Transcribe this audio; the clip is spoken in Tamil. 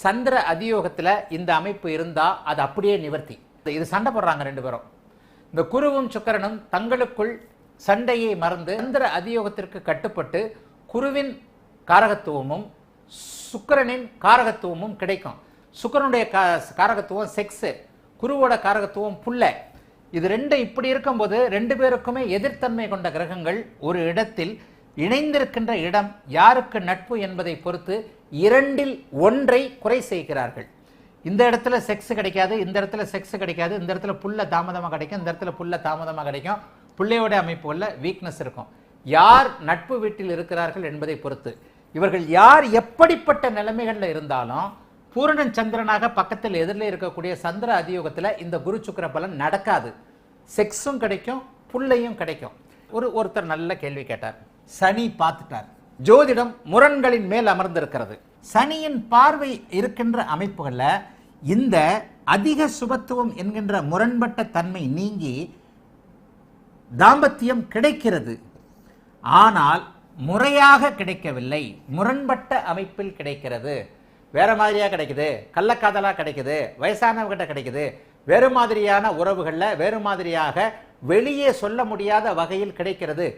சந்திர அதியோகத்தில் இந்த அமைப்பு இருந்தால் அது அப்படியே நிவர்த்தி. இது சண்டை போடுறாங்க ரெண்டு பேரும். இந்த குருவும் சுக்கிரனும் தங்களுக்குள் சண்டையை மறந்து சந்திர அதியோகத்திற்கு கட்டுப்பட்டு குருவின் காரகத்துவமும் சுக்கிரனின் காரகத்துவமும் கிடைக்கும். சுக்கிரனுடைய காரகத்துவம் செக்ஸ், குருவோட காரகத்துவம் புல்ல. இது ரெண்டும் இப்படி இருக்கும்போது ரெண்டு பேருக்குமே எதிர்த்தன்மை கொண்ட கிரகங்கள் ஒரு இடத்தில் இணைந்திருக்கின்ற இடம் யாருக்கு நட்பு என்பதை பொறுத்து இரண்டில் ஒன்றை குறை செய்கிறார்கள். இந்த இடத்துல செக்ஸ் கிடைக்காது, இந்த இடத்துல செக்ஸ் கிடைக்காது, இந்த இடத்துல புல்ல தாமதமாக கிடைக்கும், இந்த இடத்துல புல்ல தாமதமாக கிடைக்கும். புள்ளையோட அமைப்புள்ள வீக்னஸ் இருக்கும். யார் நட்பு வீட்டில் இருக்கிறார்கள் என்பதை பொறுத்து இவர்கள் யார் எப்படிப்பட்ட நிலைமைகள்ல இருந்தாலும் பூரணன் சந்திரனாக பக்கத்தில் எதிரில் இருக்கக்கூடிய சந்திர அதியோகத்தில் இந்த குரு சுக்கிர பலன் நடக்காது. செக்ஸும் கிடைக்கும், புள்ளையும் கிடைக்கும். ஒருத்தர் நல்ல கேள்வி கேட்டார். சனி பார்த்துட்டார். ஜோதிடம் முரண்களின் மேல் அமர்ந்திருக்கிறது. சனியின் பார்வை இருக்கின்ற அமைப்புகள்ல இந்த அதிக சுபத்துவம் என்கின்ற முரண்பட்ட தன்மை நீங்கி தாம்பத்தியம் கிடைக்கிறது. ஆனால் முறையாக கிடைக்கவில்லை, முரண்பட்ட அமைப்பில் கிடைக்கிறது. வேற மாதிரியா கிடைக்குது, கள்ளக்காதலா கிடைக்குது, வயசானவங்கிட்ட கிடைக்குது, வேறு மாதிரியான உறவுகள்ல வேறு மாதிரியாக வெளியே சொல்ல முடியாத வகையில் கிடைக்கிறது.